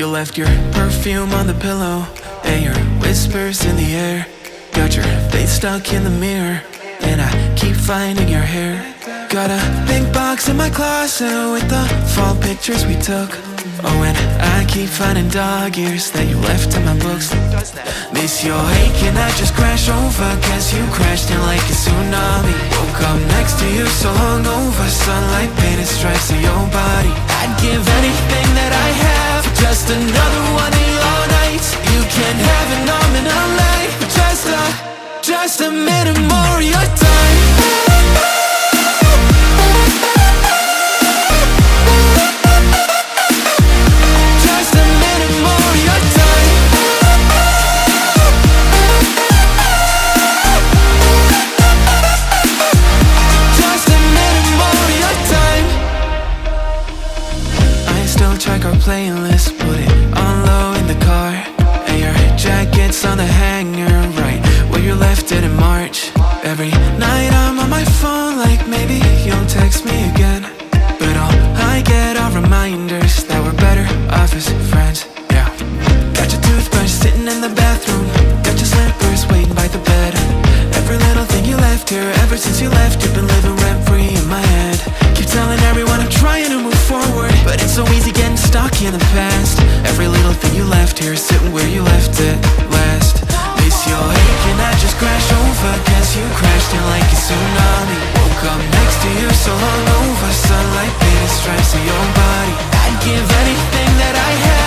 You left your perfume on the pillow and your whispers in the air. Got your face stuck in the mirror and I keep finding your hair. Got a pink box in my closet with the fall pictures we took. Oh, and I keep finding dog ears that you left in my books. Miss your ache and I just crash over, guess you crashed in like a tsunami. Woke up next to you so hungover, sunlight painted stripes on your body. I'd give anything that I have for just another one of your nights. You can have it all in a life, but just a minute more of your time. Check our playlist, put it on low in the car. And your jacket's on the hanger, right where you left it in March. Every night I'm on my phone like maybe you'll text me again. But all I get are reminders that we're better off as friends, yeah. Got your toothbrush sitting in the bathroom, got your slippers waiting by the bed. Every little thing you left here, ever since you left, you've been living rent-free in my head. Keep telling everyone I'm trying to move forward, but it's so easy getting stuck in the past. Every little thing you left here is sitting where you left it last. Miss your ache and I just crash over, guess you crashed in like a tsunami. Woke up next to you so hungover, sunlight painted stripes on your body. I'd give anything that I had